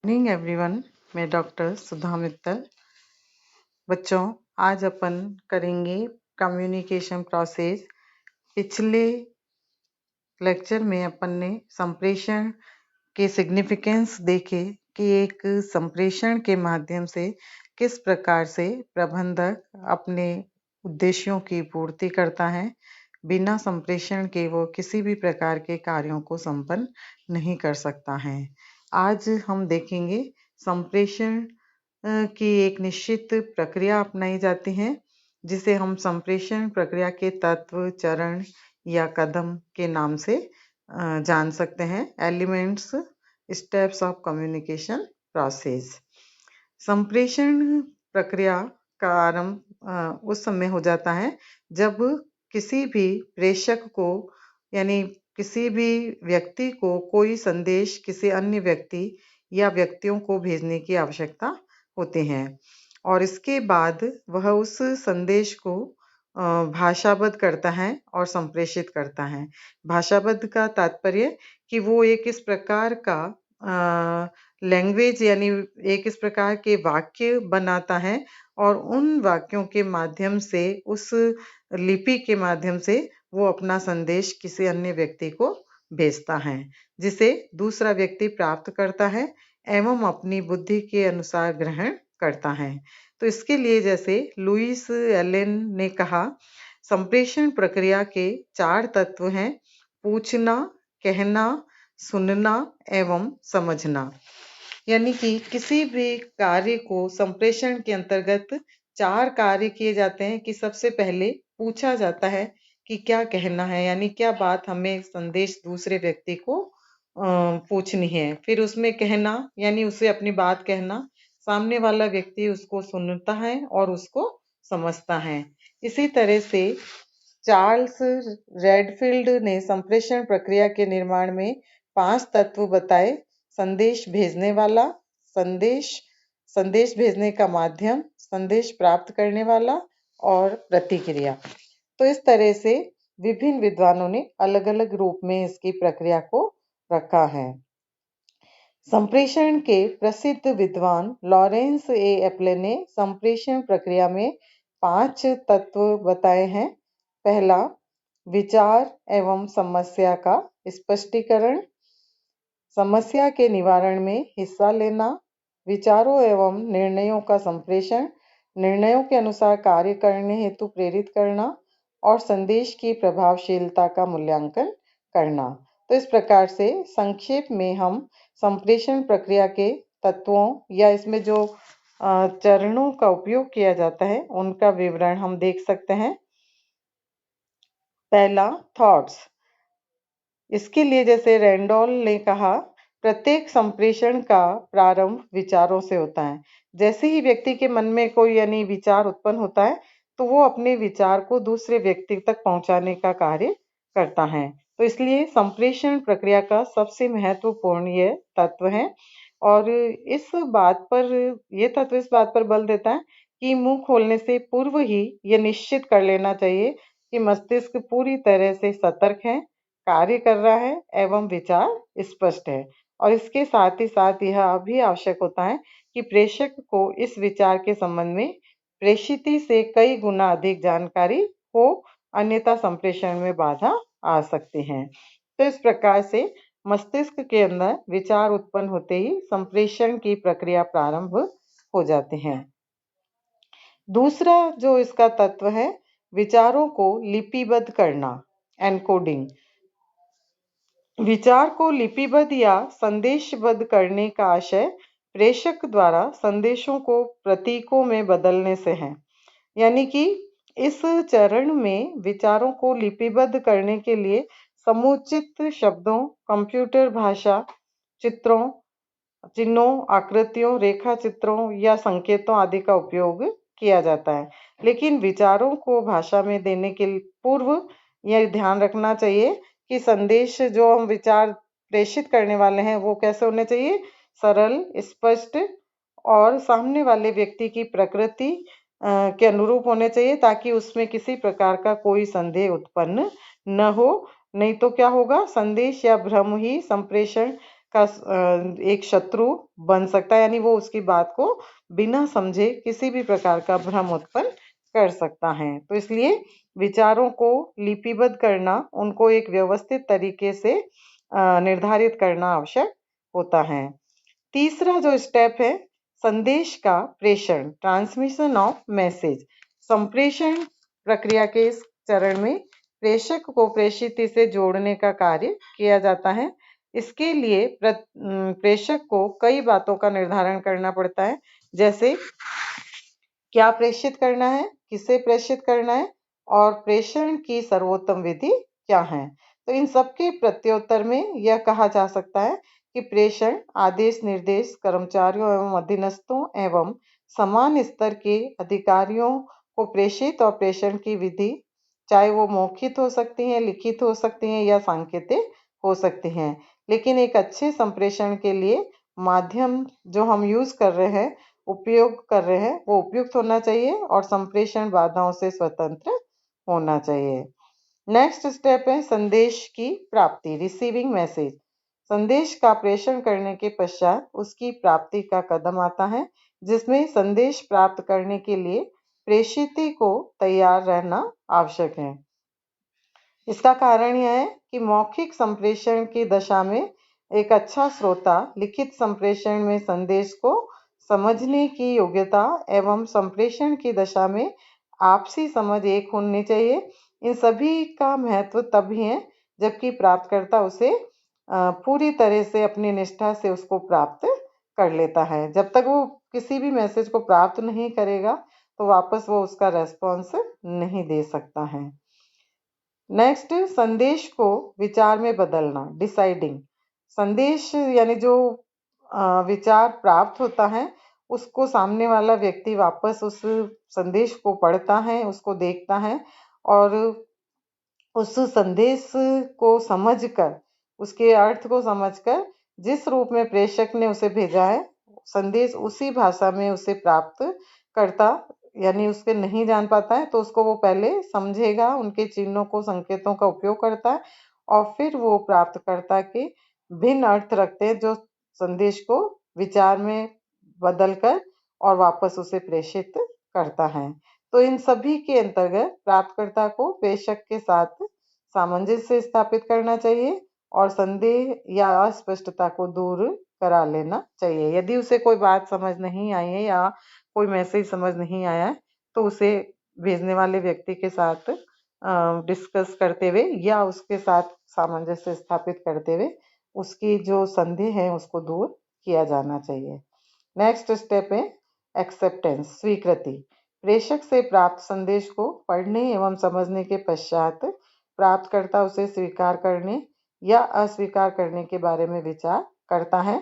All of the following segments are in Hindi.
Morning everyone. मैं डॉक्टर सुधा मित्तल। बच्चों, आज अपन करेंगे कम्युनिकेशन प्रोसेस। पिछले लेक्चर में अपन ने संप्रेषण के सिग्निफिकेंस देखे कि एक संप्रेषण के माध्यम से किस प्रकार से प्रबंधक अपने उद्देश्यों की पूर्ति करता है। बिना संप्रेषण के वो किसी भी प्रकार के कार्यों को संपन्न नहीं कर सकता है। आज हम देखेंगे संप्रेषण की एक निश्चित प्रक्रिया अपनाई जाती है, जिसे हम संप्रेषण प्रक्रिया के तत्व, चरण या कदम के नाम से जान सकते हैं। Elements, steps of communication process. संप्रेषण प्रक्रिया का आरंभ उस समय हो जाता है जब किसी भी प्रेषक को यानी किसी भी व्यक्ति को कोई संदेश किसी अन्य व्यक्ति या व्यक्तियों को भेजने की आवश्यकता होती है, और इसके बाद वह उस संदेश को भाषाबद्ध करता है और संप्रेषित करता है। भाषाबद्ध का तात्पर्य कि वो एक इस प्रकार का लैंग्वेज यानी एक इस प्रकार के वाक्य बनाता है और उन वाक्यों के माध्यम से, उस लिपि के माध्यम से वो अपना संदेश किसी अन्य व्यक्ति को भेजता है, जिसे दूसरा व्यक्ति प्राप्त करता है एवं अपनी बुद्धि के अनुसार ग्रहण करता है। तो इसके लिए जैसे लुईस एलेन ने कहा, संप्रेषण प्रक्रिया के 4 तत्व हैं: पूछना, कहना, सुनना एवं समझना। यानी कि किसी भी कार्य को संप्रेषण के अंतर्गत 4 कार्य किए जाते हैं कि सबसे पहले पूछा जाता है कि क्या कहना है, यानी क्या बात हमें संदेश दूसरे व्यक्ति को पूछनी है। फिर उसमें कहना यानी उसे अपनी बात कहना, सामने वाला व्यक्ति उसको सुनता है और उसको समझता है। इसी तरह से चार्ल्स रेडफील्ड ने संप्रेषण प्रक्रिया के निर्माण में 5 तत्व बताए: संदेश भेजने वाला, संदेश भेजने का माध्यम, संदेश प्राप्त करने वाला और प्रतिक्रिया। तो इस तरह से विभिन्न विद्वानों ने अलग अलग रूप में इसकी प्रक्रिया को रखा है। संप्रेषण के प्रसिद्ध विद्वान लॉरेंस ए एप्ले ने संप्रेषण प्रक्रिया में 5 तत्व बताए हैं। पहला, विचार एवं समस्या का स्पष्टीकरण, समस्या के निवारण में हिस्सा लेना, विचारों एवं निर्णयों का संप्रेषण, निर्णयों के अनुसार कार्य करने हेतु प्रेरित करना और संदेश की प्रभावशीलता का मूल्यांकन करना। तो इस प्रकार से संक्षेप में हम संप्रेषण प्रक्रिया के तत्वों या इसमें जो चरणों का उपयोग किया जाता है उनका विवरण हम देख सकते हैं। पहला, थॉट्स। इसके लिए जैसे रैंडॉल ने कहा, प्रत्येक संप्रेषण का प्रारंभ विचारों से होता है। जैसे ही व्यक्ति के मन में कोई यानी विचार उत्पन्न होता है तो वो अपने विचार को दूसरे व्यक्ति तक पहुंचाने का कार्य करता है। तो इसलिए संप्रेषण प्रक्रिया का सबसे महत्वपूर्ण ये तत्व है, और ये तत्व इस बात पर बल देता है कि मुंह खोलने से पूर्व ही ये निश्चित कर लेना चाहिए कि मस्तिष्क पूरी तरह से सतर्क है, कार्य कर रहा है एवं विचार स्पष्ट है। और इसके साथ ही साथ यह भी आवश्यक होता है कि प्रेषक को इस विचार के संबंध में प्रेषिती से कई गुना अधिक जानकारी हो, अन्यथा संप्रेषण में बाधा आ सकती है। तो इस प्रकार से मस्तिष्क के अंदर विचार उत्पन्न होते ही संप्रेषण की प्रक्रिया प्रारंभ हो जाती है। दूसरा जो इसका तत्व है, विचारों को लिपिबद्ध करना, एनकोडिंग। विचार को लिपिबद्ध या संदेशबद्ध करने का आशय प्रेषक द्वारा संदेशों को प्रतीकों में बदलने से है। यानी कि इस चरण में विचारों को लिपिबद्ध करने के लिए समुचित शब्दों, कंप्यूटर भाषा, चित्रों, चिन्हों, आकृतियों, रेखा चित्रों या संकेतों आदि का उपयोग किया जाता है। लेकिन विचारों को भाषा में देने के पूर्व यह ध्यान रखना चाहिए कि संदेश जो हम विचार प्रेषित करने वाले हैं वो कैसे होने चाहिए, सरल, स्पष्ट और सामने वाले व्यक्ति की प्रकृति के अनुरूप होने चाहिए, ताकि उसमें किसी प्रकार का कोई संदेह उत्पन्न न हो। नहीं तो क्या होगा, संदेश या भ्रम ही संप्रेषण का एक शत्रु बन सकता है, यानी वो उसकी बात को बिना समझे किसी भी प्रकार का भ्रम उत्पन्न कर सकता है। तो इसलिए विचारों को लिपिबद्ध करना, उनको एक व्यवस्थित तरीके से निर्धारित करना आवश्यक होता है। तीसरा जो स्टेप है, संदेश का प्रेषण, ट्रांसमिशन ऑफ मैसेज। संप्रेषण प्रक्रिया के इस चरण में प्रेषक को प्रेषित से जोड़ने का कार्य किया जाता है। इसके लिए प्रेषक को कई बातों का निर्धारण करना पड़ता है, जैसे क्या प्रेषित करना है, किसे प्रेषित करना है और प्रेषण की सर्वोत्तम विधि क्या है। तो इन सबके प्रत्युत्तर में यह कहा जा सकता है कि प्रेषण आदेश निर्देश कर्मचारियों एवं अधीनस्थों एवं समान स्तर के अधिकारियों को प्रेषित और प्रेषण की विधि, चाहे वो मौखिक हो सकती है, लिखित हो सकती है या सांकेतिक हो सकती हैं, लेकिन एक अच्छे संप्रेषण के लिए माध्यम जो हम यूज कर रहे हैं, उपयोग कर रहे हैं, वो उपयुक्त होना चाहिए और संप्रेषण बाधाओं से स्वतंत्र होना चाहिए। नेक्स्ट स्टेप है संदेश की प्राप्ति, रिसीविंग मैसेज। संदेश का प्रेषण करने के पश्चात उसकी प्राप्ति का कदम आता है, जिसमें संदेश प्राप्त करने के लिए प्रेषित को तैयार रहना आवश्यक है। इसका कारण यह है कि मौखिक संप्रेषण की दशा में एक अच्छा श्रोता लिखित संप्रेषण में संदेश को समझने की योग्यता एवं संप्रेषण की दशा में आपसी समझ एक होनी चाहिए। इन सभी का महत्व तभी है जबकि प्राप्तकर्ता उसे पूरी तरह से अपनी निष्ठा से उसको प्राप्त कर लेता है। जब तक वो किसी भी मैसेज को प्राप्त नहीं करेगा तो वापस वो उसका रेस्पॉन्स नहीं दे सकता है। नेक्स्ट, संदेश को विचार में बदलना, डिसाइडिंग। संदेश यानी जो विचार प्राप्त होता है उसको सामने वाला व्यक्ति वापस उस संदेश को पढ़ता है, उसको देखता है और उस संदेश को समझकर, उसके अर्थ को समझकर जिस रूप में प्रेषक ने उसे भेजा है, संदेश उसी भाषा में उसे प्राप्त करता, यानी उसके नहीं जान पाता है तो उसको वो पहले समझेगा, उनके चिन्हों को, संकेतों का उपयोग करता है और फिर वो प्राप्तकर्ता के भिन्न अर्थ रखते हैं जो संदेश को विचार में बदलकर और वापस उसे प्रेषित करता है। तो इन सभी के अंतर्गत प्राप्तकर्ता को प्रेषक के साथ सामंजस्य स्थापित करना चाहिए और संदेह या अस्पष्टता को दूर करा लेना चाहिए। यदि उसे कोई बात समझ नहीं आई है या कोई मैसेज समझ नहीं आया है तो उसे भेजने वाले व्यक्ति के साथ डिस्कस करते हुए या उसके साथ सामंजस्य स्थापित करते हुए उसकी जो संदेह है उसको दूर किया जाना चाहिए। नेक्स्ट स्टेप है एक्सेप्टेंस, स्वीकृति। प्रेषक से प्राप्त संदेश को पढ़ने एवं समझने के पश्चात प्राप्तकर्ता उसे स्वीकार करने या अस्वीकार करने के बारे में विचार करता है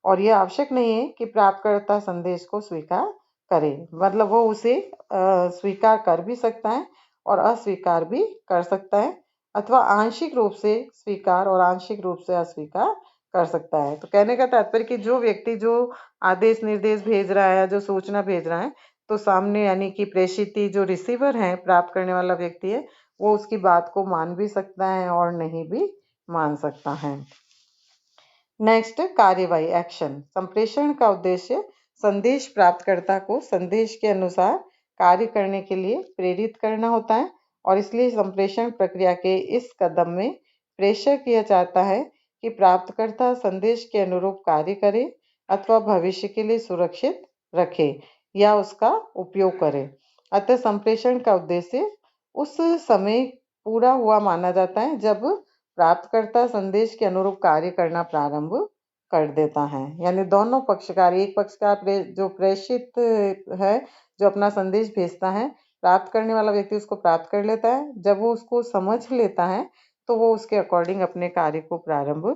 और यह आवश्यक नहीं है कि प्राप्तकर्ता संदेश को स्वीकार करे, मतलब वो उसे स्वीकार कर भी सकता है और अस्वीकार भी कर सकता है अथवा आंशिक रूप से स्वीकार और आंशिक रूप से अस्वीकार कर सकता है। तो कहने का तात्पर्य कि जो व्यक्ति जो आदेश निर्देश भेज रहा है, जो सूचना भेज रहा है, तो सामने यानी कि प्रेषित जो रिसीवर है, प्राप्त करने वाला व्यक्ति है, वो उसकी बात को मान भी सकता है और नहीं भी मान सकता है। नेक्स्ट, कार्यवाही, एक्शन। संप्रेषण का उद्देश्य संदेश प्राप्तकर्ता को संदेश के अनुसार कार्य करने के लिए प्रेरित करना होता है और इसलिए संप्रेषण प्रक्रिया के इस कदम में प्रेषक यह चाहता है कि प्राप्तकर्ता संदेश के अनुरूप कार्य करे अथवा भविष्य के लिए सुरक्षित रखे या उसका उपयोग करे। अतः संप्रेषण का उद्देश्य उस समय पूरा हुआ माना जाता है जब प्राप्तकर्ता संदेश के अनुरूप कार्य करना प्रारंभ कर देता है। यानी दोनों पक्षकार, एक पक्षकार जो प्रेषित है, जो अपना संदेश भेजता है, प्राप्त करने वाला व्यक्ति उसको प्राप्त कर लेता है। जब वो उसको समझ लेता है तो वो उसके अकॉर्डिंग अपने कार्य को प्रारंभ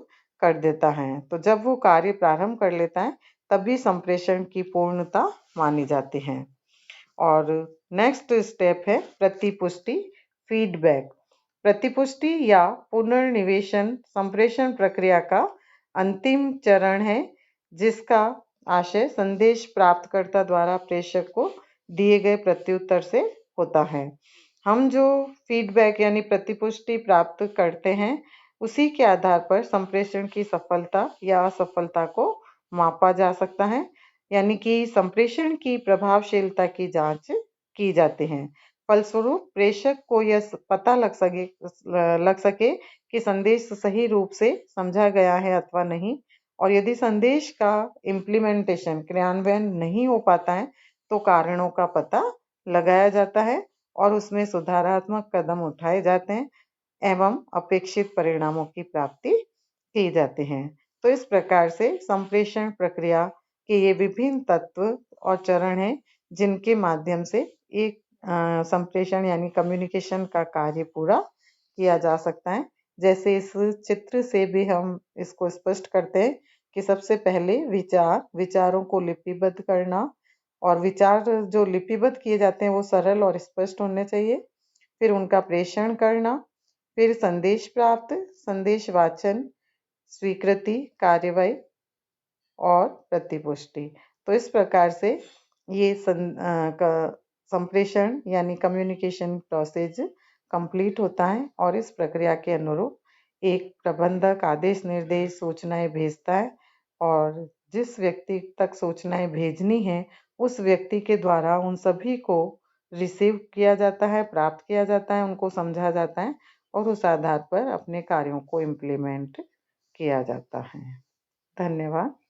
कर देता है। तो जब वो कार्य प्रारंभ कर लेता है तभी संप्रेषण की पूर्णता मानी जाती है। और नेक्स्ट स्टेप है प्रतिपुष्टि, फीडबैक। प्रतिपुष्टि या पुनर्निवेशन संप्रेषण प्रक्रिया का अंतिम चरण है जिसका आशय संदेश प्राप्तकर्ता द्वारा प्रेषक को दिए गए प्रत्युत्तर से होता है। हम जो फीडबैक यानी प्रतिपुष्टि प्राप्त करते हैं उसी के आधार पर संप्रेषण की सफलता या असफलता को मापा जा सकता है, यानी कि संप्रेषण की प्रभावशीलता की जांच की जाती है। फलस्वरूप प्रेषक को यह पता लग सके कि संदेश सही रूप से समझा गया है अथवा नहीं, और यदि संदेश का इम्प्लीमेंटेशन क्रियान्वयन नहीं हो पाता है तो कारणों का पता लगाया जाता है और उसमें सुधारात्मक कदम उठाए जाते हैं एवं अपेक्षित परिणामों की प्राप्ति की जाती है। तो इस प्रकार से संप्रेषण प्रक्रिया के ये विभिन्न तत्व और चरण हैं जिनके माध्यम से एक संप्रेषण यानी कम्युनिकेशन का कार्य पूरा किया जा सकता है। जैसे इस चित्र से भी हम इसको स्पष्ट करते हैं कि सबसे पहले विचारों को लिपिबद्ध करना, और विचार जो लिपिबद्ध किए जाते हैं वो सरल और स्पष्ट होने चाहिए। फिर उनका प्रेषण करना, फिर संदेश प्राप्त, संदेश वाचन, स्वीकृति, कार्यवाही और प्रतिपुष्टि। तो इस प्रकार से ये संप्रेषण यानी कम्युनिकेशन प्रोसेस कंप्लीट होता है और इस प्रक्रिया के अनुरूप एक प्रबंधक आदेश निर्देश सूचनाएं भेजता है और जिस व्यक्ति तक सूचनाएं भेजनी है उस व्यक्ति के द्वारा उन सभी को रिसीव किया जाता है, प्राप्त किया जाता है, उनको समझा जाता है और उस आधार पर अपने कार्यों को इम्प्लीमेंट किया जाता है। धन्यवाद।